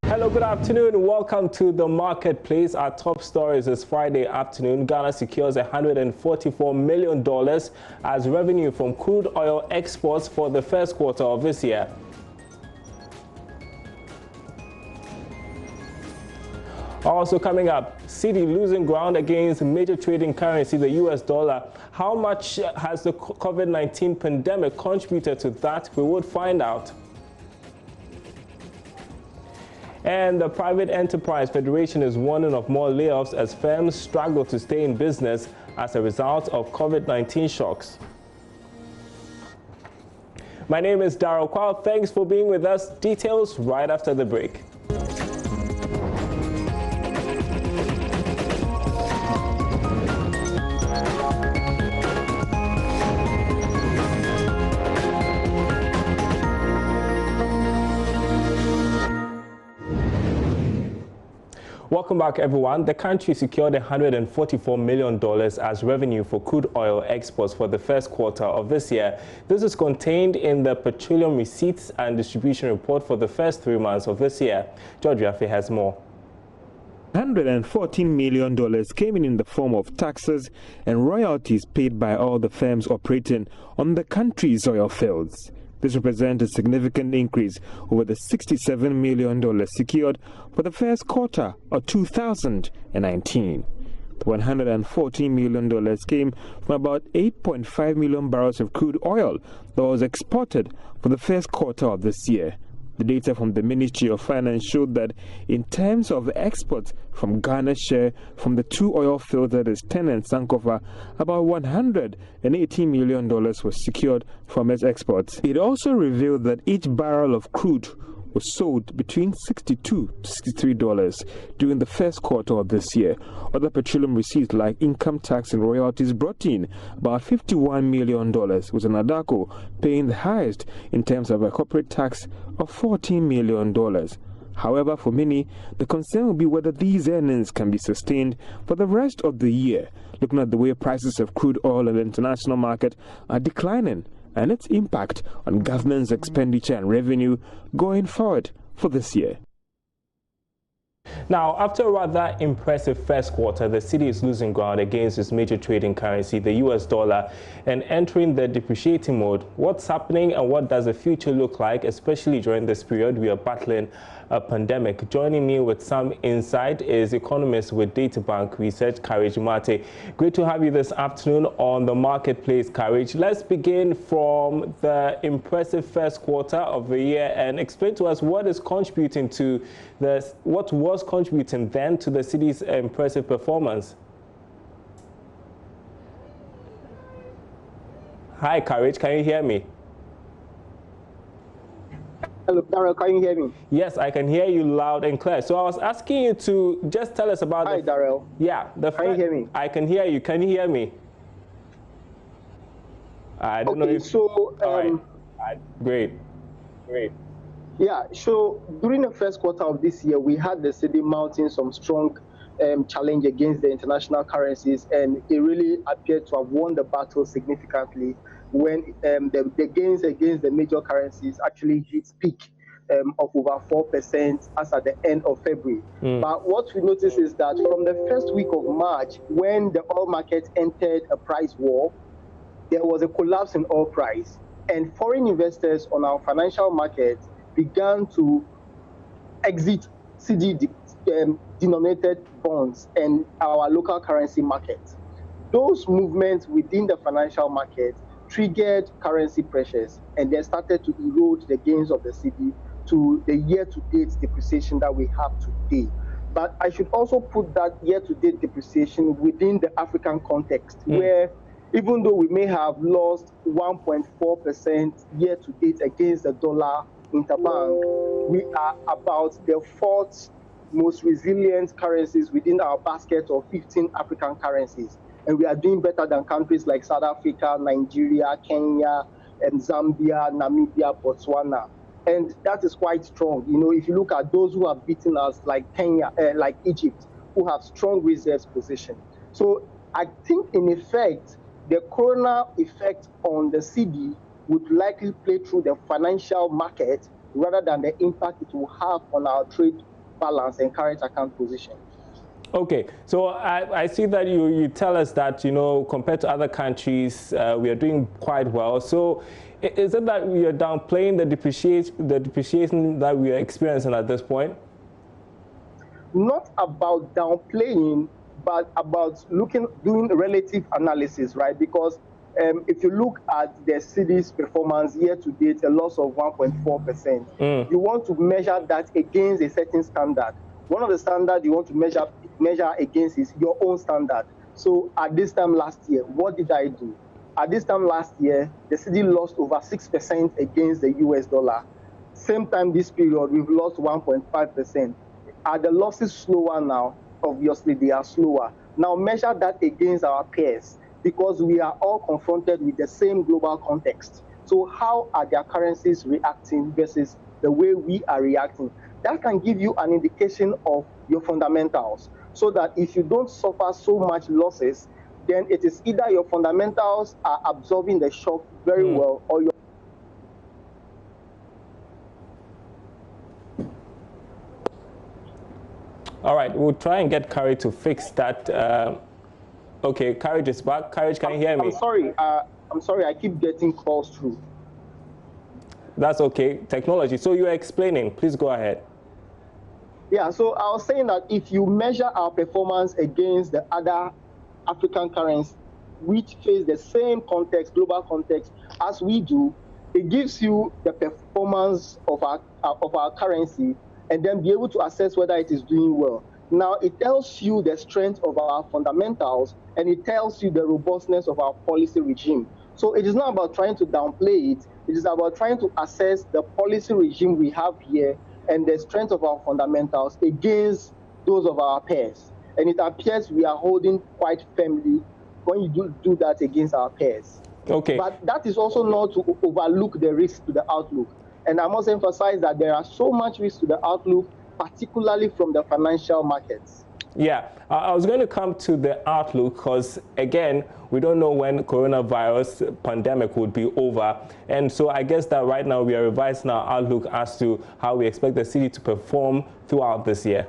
Hello, good afternoon. Welcome to the marketplace. Our top stories this Friday afternoon. Ghana secures $144 million as revenue from crude oil exports for the first quarter of this year. Also coming up, cedi losing ground against major trading currency, the US dollar. How much has the COVID-19 pandemic contributed to that? We would find out. And the Private Enterprise Federation is warning of more layoffs as firms struggle to stay in business as a result of COVID-19 shocks. My name is Darrell Kwao. Thanks for being with us. Details right after the break. Welcome back, everyone. The country secured $144 million as revenue for crude oil exports for the first quarter of this year. This is contained in the Petroleum Receipts and Distribution Report for the first 3 months of this year. Aboagye-Wiafe has more. $114 million came in the form of taxes and royalties paid by all the firms operating on the country's oil fields. This represents a significant increase over the $67 million secured for the first quarter of 2019. The $114 million came from about 8.5 million barrels of crude oil that was exported for the first quarter of this year. The data from the Ministry of Finance showed that in terms of exports from Ghana's share from the two oil fields, that is TEN and Sankofa, about $118 million was secured from its exports. It also revealed that each barrel of crude was sold between $62 to $63 during the first quarter of this year. Other petroleum receipts like income tax and royalties brought in about $51 million, with Anadako paying the highest in terms of a corporate tax of $14 million. However, for many, the concern will be whether these earnings can be sustained for the rest of the year, looking at the way prices of crude oil in the international market are declining and its impact on government's expenditure and revenue going forward for this year. Now, after a rather impressive first quarter, the cedi is losing ground against its major trading currency, the US dollar, and entering the depreciating mode. What's happening and what does the future look like, especially during this period we are battling a pandemic? Joining me with some insight is economist with Data Bank Research, Courage Mate. Great to have you this afternoon on the marketplace, Courage. Let's begin from the impressive first quarter of the year and explain to us what is contributing to what was contributing then to the city's impressive performance. Hi, Courage, can you hear me? Hello, Darrell, can you hear me? Yes, I can hear you loud and clear. So I was asking you to just tell us about Hi, Darrell. Yeah. Can you hear me? I can hear you. Can you hear me? I don't know if... So... all right. Great. Yeah, so during the first quarter of this year, we had the cedi mounting some strong challenge against the international currencies, and it really appeared to have won the battle significantly when the gains against the major currencies actually hit peak of over 4% as at the end of February. But what we noticed is that from the first week of March, when the oil market entered a price war, there was a collapse in oil price, and foreign investors on our financial market began to exit cedi denominated bonds and our local currency market. Those movements within the financial market triggered currency pressures and then started to erode the gains of the cedi to the year-to-date depreciation that we have today. But I should also put that year-to-date depreciation within the African context, where even though we may have lost 1.4% year-to-date against the dollar interbank, we are about the fourth most resilient currencies within our basket of 15 African currencies. And we are doing better than countries like South Africa, Nigeria, Kenya, and Zambia, Namibia, Botswana. And that is quite strong. You know, if you look at those who have beaten us, like Kenya, like Egypt, who have strong reserves position. So I think, in effect, the corona effect on the cedi would likely play through the financial market rather than the impact it will have on our trade balance and current account position. Okay, so I see that you tell us that, compared to other countries, we are doing quite well. So is it that we are downplaying the depreciation that we are experiencing at this point? Not about downplaying, but about doing relative analysis, right? Because if you look at the city's performance year to date, a loss of 1.4%, you want to measure that against a certain standard. One of the standards you want to measure against is your own standard. So at this time last year, what did I do? At this time last year, the city lost over 6% against the US dollar. Same time this period, we've lost 1.5%. Are the losses slower now? Obviously, they are slower. Now measure that against our peers, because we are all confronted with the same global context. So how are their currencies reacting versus the way we are reacting? That can give you an indication of your fundamentals, so that if you don't suffer so much losses, then it is either your fundamentals are absorbing the shock very well, or your All right, we'll try and get Courage to fix that. Okay, Courage is back. Courage, can you hear me? I'm sorry, I keep getting calls through. That's okay, technology. So you are explaining, please go ahead. Yeah, so I was saying that if you measure our performance against the other African currencies, which face the same context, global context, as we do, it gives you the performance of our currency, and then be able to assess whether it is doing well. Now, it tells you the strength of our fundamentals, and it tells you the robustness of our policy regime. So it is not about trying to downplay it. It is about trying to assess the policy regime we have here and the strength of our fundamentals against those of our peers. And it appears we are holding quite firmly when you do that against our peers. Okay. But that is also not to overlook the risk to the outlook. And I must emphasize that there are so much risk to the outlook, particularly from the financial markets. Yeah, I was going to come to the outlook because, again, we don't know when coronavirus pandemic would be over. And so I guess that right now we are revising our outlook as to how we expect the city to perform throughout this year.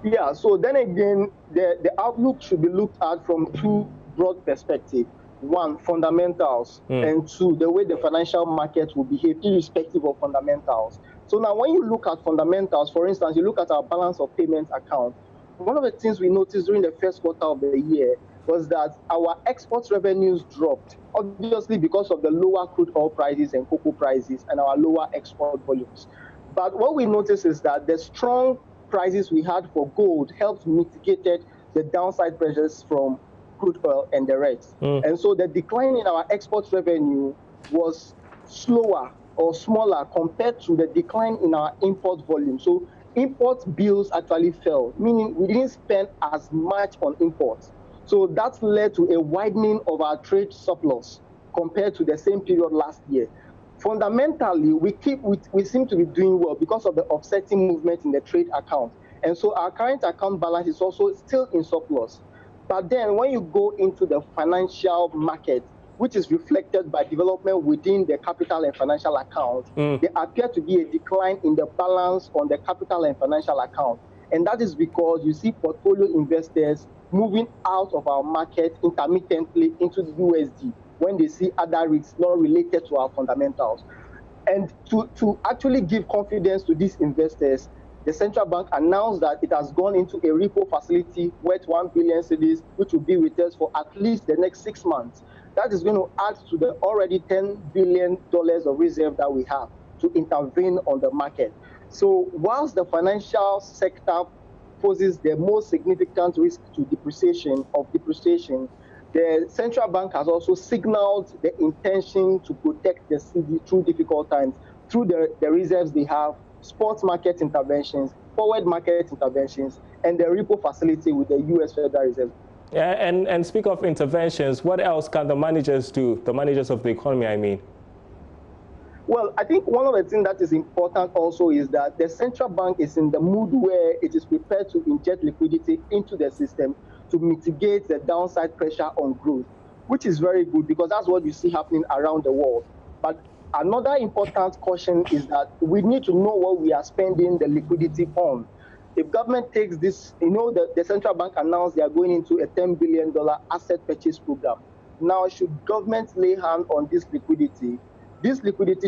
Yeah, so then again, the outlook should be looked at from two broad perspectives. One, fundamentals, and two, the way the financial market will behave irrespective of fundamentals. So now when you look at fundamentals, for instance, you look at our balance of payments account, one of the things we noticed during the first quarter of the year was that our export revenues dropped, obviously because of the lower crude oil prices and cocoa prices and our lower export volumes. But what we noticed is that the strong prices we had for gold helped mitigate the downside pressures from crude oil and the rest. And so the decline in our export revenue was slower or smaller compared to the decline in our import volume. So import bills actually fell, meaning we didn't spend as much on imports. So that led to a widening of our trade surplus compared to the same period last year. Fundamentally, we seem to be doing well because of the offsetting movement in the trade account. And so our current account balance is also still in surplus. But then when you go into the financial market, which is reflected by development within the capital and financial account, there appear to be a decline in the balance on the capital and financial account. And that is because you see portfolio investors moving out of our market intermittently into the USD when they see other risks not related to our fundamentals. And to actually give confidence to these investors, the central bank announced that it has gone into a repo facility worth 1 billion cedis, which will be with us for at least the next 6 months. That is going to add to the already $10 billion of reserve that we have to intervene on the market. So whilst the financial sector poses the most significant risk to depreciation, the central bank has also signaled the intention to protect the city through difficult times, through the reserves they have, spot market interventions, forward market interventions, and the repo facility with the U.S. Federal Reserve. Yeah, and speak of interventions, what else can the managers do, the managers of the economy, I mean? Well, I think one of the things that is important also is that the central bank is in the mood where it is prepared to inject liquidity into the system to mitigate the downside pressure on growth, which is very good because that's what you see happening around the world. But another important caution is that we need to know what we are spending the liquidity on. If government takes this, the central bank announced they are going into a $10 billion asset purchase program. Now, should government lay hand on this liquidity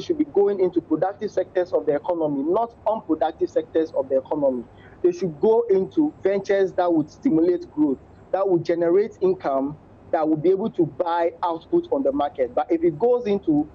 should be going into productive sectors of the economy, not unproductive sectors of the economy. They should go into ventures that would stimulate growth, that would generate income, that would be able to buy output on the market. But if it goes into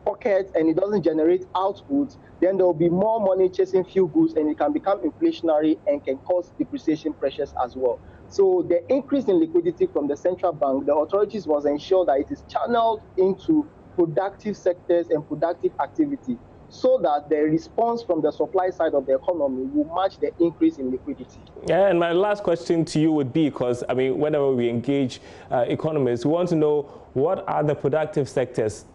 pockets and it doesn't generate output, then there will be more money chasing few goods, and it can become inflationary and can cause depreciation pressures as well. So the increase in liquidity from the central bank, the authorities must ensure that it is channeled into productive sectors and productive activity, so that the response from the supply side of the economy will match the increase in liquidity. Yeah, and my last question to you would be, because, I mean, whenever we engage economists, we want to know, what are the productive sectors?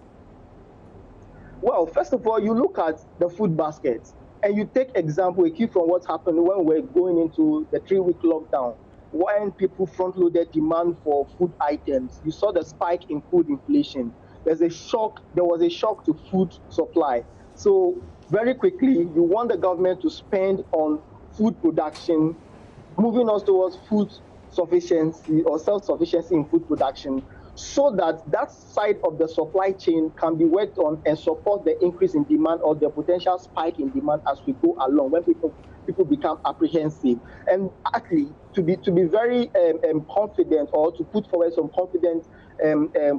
Well, first of all, you look at the food basket, and you take example, a key from what happened when we're going into the 3-week lockdown. When people front-loaded demand for food items, you saw the spike in food inflation. There was a shock to food supply. So very quickly, you want the government to spend on food production, moving us towards food sufficiency or self-sufficiency in food production, so that that side of the supply chain can be worked on and support the increase in demand or the potential spike in demand as we go along, when people become apprehensive. And actually, to be very confident, or to put forward some confident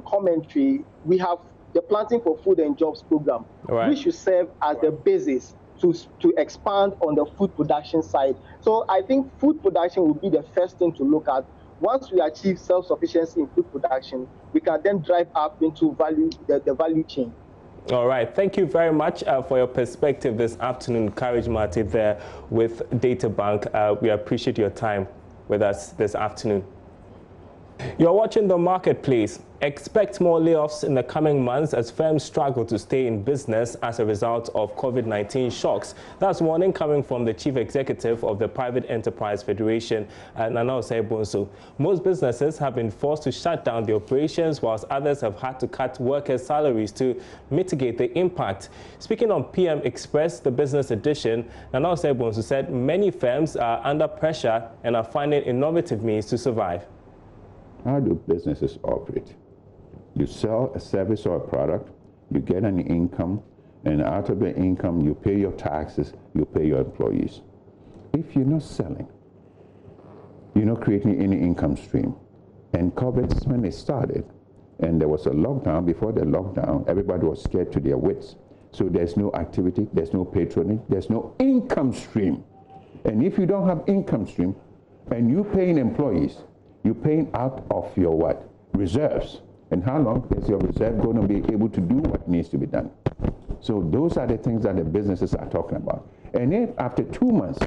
commentary, we have the Planting for Food and Jobs program, right, which should serve as the basis to expand on the food production side. So I think food production will be the first thing to look at. Once we achieve self-sufficiency in food production, we can then drive up into the value chain. All right. Thank you very much for your perspective this afternoon. Courage Marty there with DataBank. We appreciate your time with us this afternoon. You're watching The Marketplace. Expect more layoffs in the coming months as firms struggle to stay in business as a result of COVID-19 shocks. That's warning coming from the Chief Executive of the Private Enterprise Federation, Nana Osei-Bonsu. Most businesses have been forced to shut down their operations, whilst others have had to cut workers' salaries to mitigate the impact. Speaking on PM Express, the business edition, Nana Osei-Bonsu said many firms are under pressure and are finding innovative means to survive. How do businesses operate? You sell a service or a product, you get an income, and out of the income, you pay your taxes, you pay your employees. If you're not selling, you're not creating any income stream. And COVID, when it started, and there was a lockdown, before the lockdown, everybody was scared to their wits. So there's no activity, there's no patronage, there's no income stream. And if you don't have income stream, and you're paying employees, you're paying out of your what? Reserves. And how long is your reserve going to be able to do what needs to be done? So those are the things that the businesses are talking about. And if after 2 months,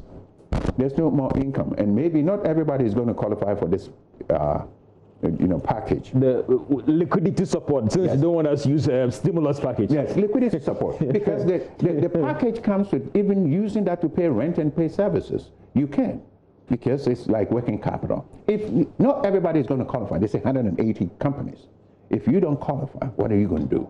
there's no more income, and maybe not everybody is going to qualify for this package. The liquidity support, since you don't want us to use a stimulus package. Yes, liquidity support. Because the package comes with even using that to pay rent and pay services. You can. Because it's like working capital. If not everybody is going to qualify, they say 180 companies. If you don't qualify, what are you going to do?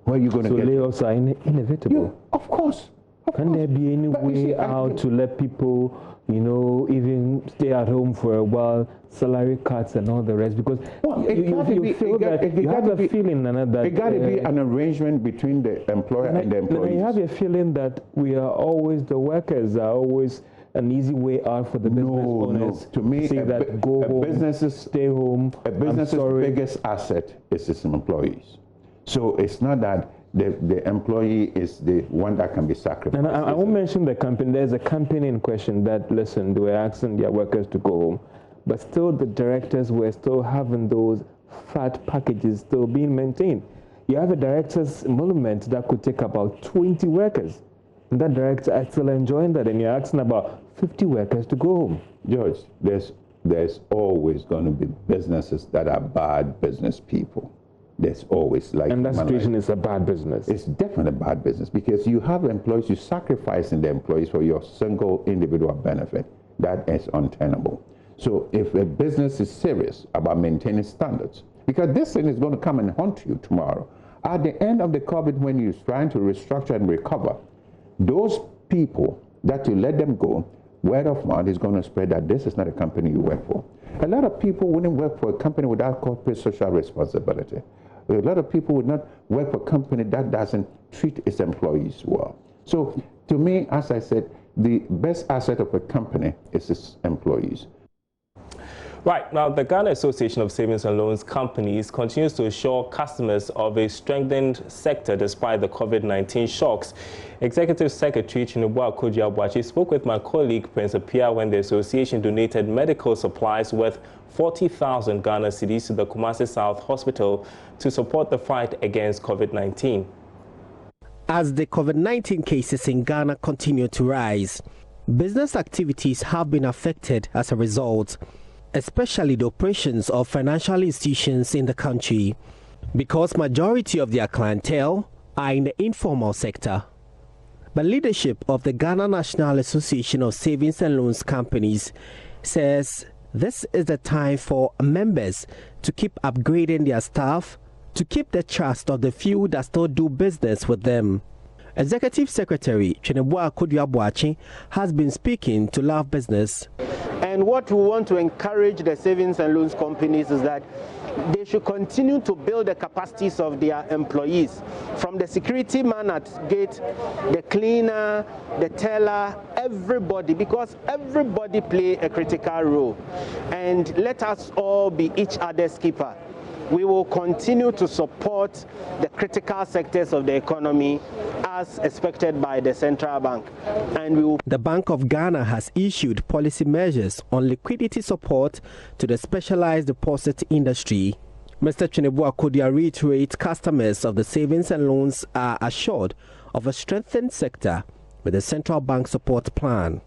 Where are you going to get? So layoffs are inevitable. Of course. Can there be any way out to let people, even stay at home for a while, salary cuts and all the rest? Because you have a feeling that it got to be an arrangement between the employer and the employees. You have a feeling that the workers are always an easy way out for the business owners. To me, say that go home, stay home. A business's biggest asset is its employees. So it's not that the employee is the one that can be sacrificed. And I won't mention the company. There's a company in question that, listen, they were asking their workers to go home. But still, the directors were still having those fat packages still being maintained. You have a director's emolument that could take about 20 workers. And that director is still enjoying that, and you're asking about 50 workers to go home. George, there's always going to be businesses that are bad business people. There's always and that situation is a bad business. It's definitely a bad business because you have employees, you're sacrificing the employees for your single individual benefit. That is untenable. So if a business is serious about maintaining standards, because this thing is going to come and haunt you tomorrow. At the end of the COVID, when you're trying to restructure and recover, those people that you let them go, word of mouth is going to spread that this is not a company you work for. A lot of people wouldn't work for a company without corporate social responsibility. A lot of people would not work for a company that doesn't treat its employees well. So to me, as I said, the best asset of a company is its employees. Right, now the Ghana Association of Savings and Loans Companies continues to assure customers of a strengthened sector despite the COVID-19 shocks. Executive Secretary Aboagye-Wiafe spoke with my colleague Prince Apia when the association donated medical supplies worth 40,000 Ghana cedis to the Kumasi South Hospital to support the fight against COVID-19. As the COVID-19 cases in Ghana continue to rise, business activities have been affected as a result, especially the operations of financial institutions in the country, because majority of their clientele are in the informal sector. But leadership of the Ghana National Association of Savings and Loans Companies says this is the time for members to keep upgrading their staff to keep the trust of the few that still do business with them. Executive Secretary Aboagye-Wiafe has been speaking to Love Business. And what we want to encourage the savings and loans companies is that they should continue to build the capacities of their employees, from the security man at gate, the cleaner, the teller, everybody, because everybody play a critical role. And let us all be each other's keeper. We will continue to support the critical sectors of the economy as expected by the central bank. And we will... The Bank of Ghana has issued policy measures on liquidity support to the specialized deposit industry. Mr. Aboagye reiterates customers of the savings and loans are assured of a strengthened sector with the central bank support plan.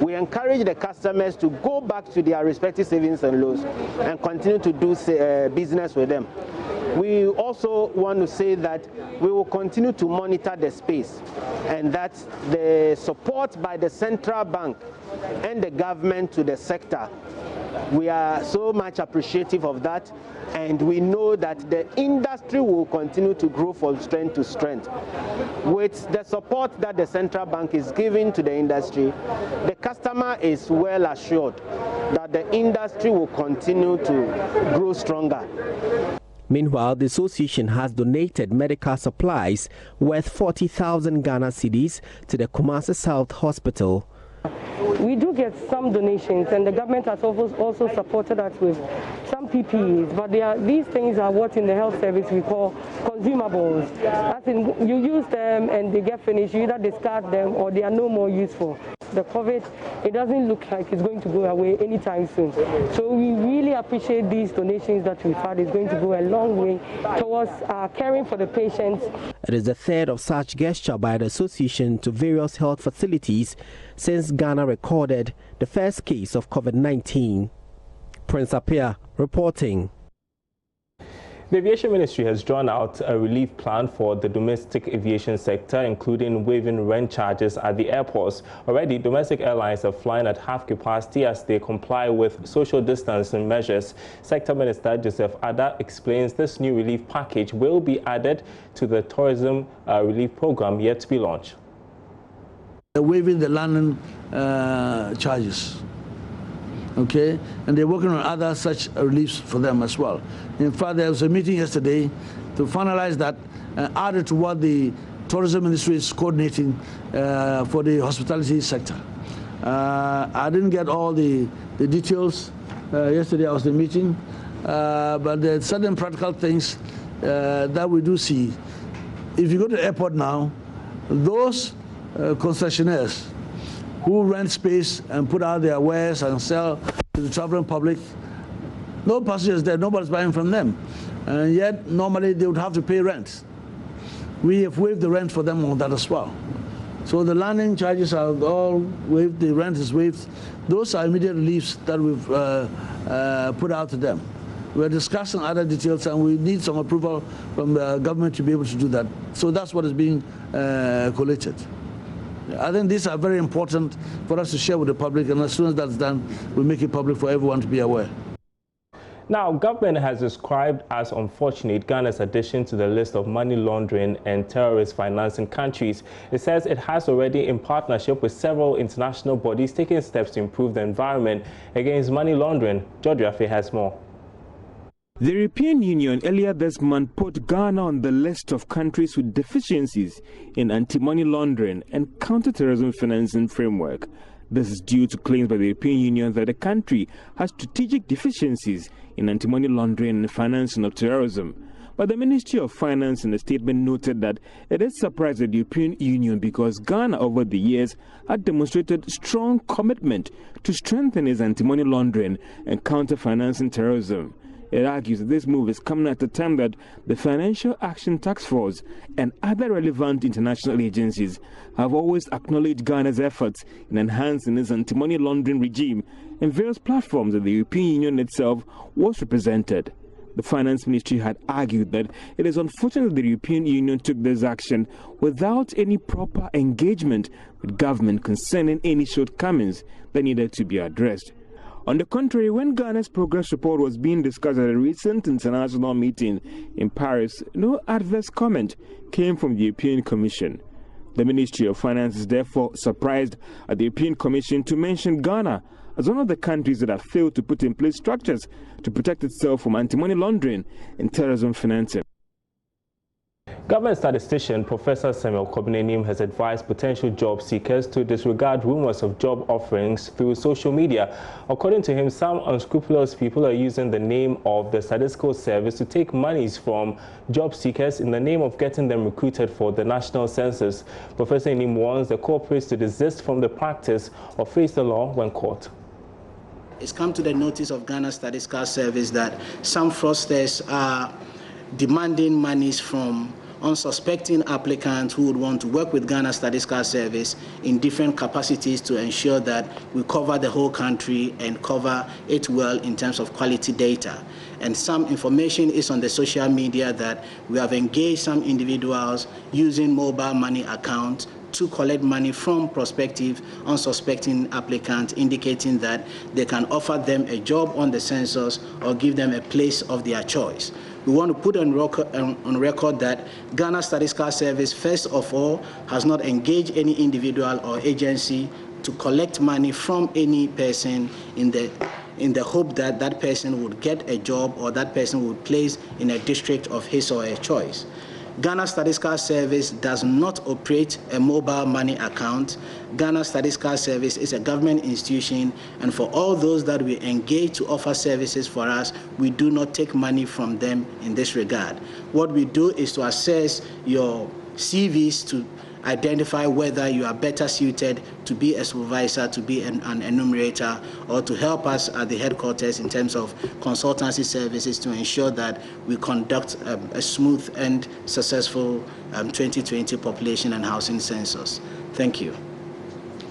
We encourage the customers to go back to their respective savings and loans and continue to do business with them. We also want to say that we will continue to monitor the space, and that the support by the central bank and the government to the sector, we are so much appreciative of that, and we know that the industry will continue to grow from strength to strength. With the support that the central bank is giving to the industry, the customer is well assured that the industry will continue to grow stronger. Meanwhile, the association has donated medical supplies worth 40,000 Ghana cedis to the Kumasi South Hospital. We do get some donations, and the government has also supported us with some PPEs, but these things are what in the health service we call consumables. As in, you use them and they get finished, you either discard them or they are no more useful. The COVID, it doesn't look like it's going to go away anytime soon. So we really appreciate these donations that we've had. It's going to go a long way towards caring for the patients. It is the third of such gesture by the association to various health facilities since Ghana recorded the first case of COVID-19. Prince Apia reporting. The Aviation Ministry has drawn out a relief plan for the domestic aviation sector, including waiving rent charges at the airports. Already, domestic airlines are flying at half capacity as they comply with social distancing measures. Sector Minister Joseph Ada explains this new relief package will be added to the tourism relief program yet to be launched. Waiving the landing charges. Okay, and they're working on other such reliefs for them as well. In fact, there was a meeting yesterday to finalize that, added to what the tourism industry is coordinating for the hospitality sector. I didn't get all the details yesterday. I was in the meeting, but there are certain practical things that we do see. If you go to the airport now, those concessionaires who rent space and put out their wares and sell to the traveling public, no passengers there, nobody's buying from them. And yet, normally they would have to pay rent. We have waived the rent for them on that as well. So the landing charges are all waived, the rent is waived. Those are immediate reliefs that we've put out to them. We're discussing other details, and we need some approval from the government to be able to do that. So that's what is being collated. I think these are very important for us to share with the public, and as soon as that's done, we'll make it public for everyone to be aware. Now, government has described as unfortunate Ghana's addition to the list of money laundering and terrorist financing countries. It says it has already, in partnership with several international bodies, taken steps to improve the environment against money laundering. Aboagye-Wiafe has more. The European Union earlier this month put Ghana on the list of countries with deficiencies in anti-money laundering and counter-terrorism financing framework. This is due to claims by the European Union that the country has strategic deficiencies in anti-money laundering and financing of terrorism. But the Ministry of Finance in a statement noted that it is surprised at the European Union because Ghana over the years had demonstrated strong commitment to strengthen its anti-money laundering and counter-financing terrorism. It argues that this move is coming at a time that the Financial Action Task Force and other relevant international agencies have always acknowledged Ghana's efforts in enhancing its anti-money laundering regime in various platforms that the European Union itself was represented. The Finance Ministry had argued that it is unfortunate that the European Union took this action without any proper engagement with government concerning any shortcomings that needed to be addressed. On the contrary, when Ghana's progress report was being discussed at a recent international meeting in Paris, no adverse comment came from the European Commission. The Ministry of Finance is therefore surprised at the European Commission to mention Ghana as one of the countries that have failed to put in place structures to protect itself from anti-money laundering and terrorism financing. Government statistician Professor Samuel Kobnenim has advised potential job seekers to disregard rumors of job offerings through social media. According to him, some unscrupulous people are using the name of the statistical service to take monies from job seekers in the name of getting them recruited for the national census. Professor Nim warns the corporates to desist from the practice or face the law when caught. It's come to the notice of Ghana Statistical Service that some fraudsters are demanding monies from unsuspecting applicants who would want to work with Ghana Statistical Service in different capacities to ensure that we cover the whole country and cover it well in terms of quality data. And some information is on the social media that we have engaged some individuals using mobile money accounts to collect money from prospective, unsuspecting applicants, indicating that they can offer them a job on the census or give them a place of their choice. We want to put on record that Ghana Statistical Service, first of all, has not engaged any individual or agency to collect money from any person in the hope that that person would get a job or that person would place in a district of his or her choice. Ghana Statistical Service does not operate a mobile money account. Ghana Statistical Service is a government institution, and for all those that we engage to offer services for us, we do not take money from them in this regard. What we do is to assess your CVs to identify whether you are better suited to be a supervisor, to be an enumerator, or to help us at the headquarters in terms of consultancy services to ensure that we conduct a smooth and successful 2020 population and housing census. Thank you.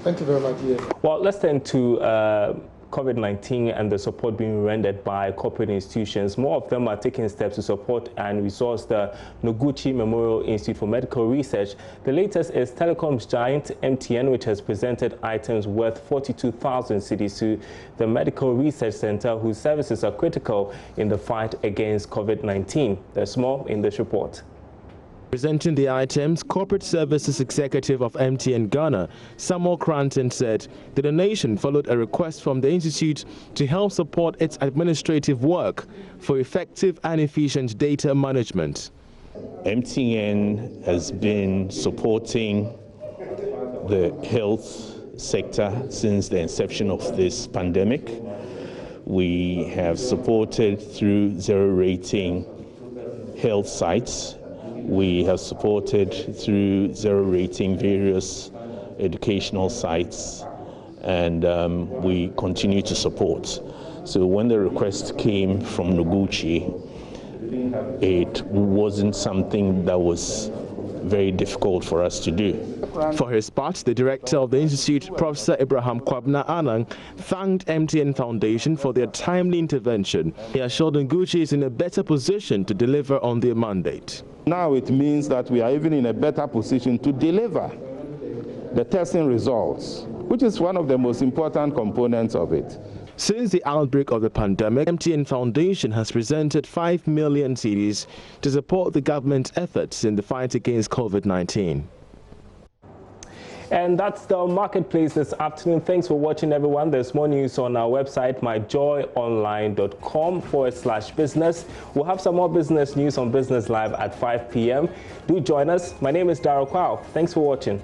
Thank you very much. Well, let's turn to COVID-19 and the support being rendered by corporate institutions. More of them are taking steps to support and resource the Noguchi Memorial Institute for Medical Research. The latest is telecoms giant MTN, which has presented items worth 42,000 cedis to the Medical Research Center, whose services are critical in the fight against COVID-19. There's more in this report. Presenting the items, Corporate Services Executive of MTN Ghana, Samuel Cranton, said the donation followed a request from the Institute to help support its administrative work for effective and efficient data management. MTN has been supporting the health sector since the inception of this pandemic. We have supported through zero-rating health sites. We have supported through zero-rating various educational sites, and we continue to support. So when the request came from Noguchi, it wasn't something that was very difficult for us to do. For his part, the director of the Institute, Professor Abraham Kwabna Anang, thanked MTN Foundation for their timely intervention. He assured Noguchi is in a better position to deliver on their mandate. Now it means that we are even in a better position to deliver the testing results, which is one of the most important components of it. Since the outbreak of the pandemic, MTN Foundation has presented 5 million cedis to support the government's efforts in the fight against COVID-19. And that's the marketplace this afternoon. Thanks for watching, everyone. There's more news on our website, myjoyonline.com/business. We'll have some more business news on Business Live at 5 p.m. Do join us. My name is Darryl Kwao. Thanks for watching.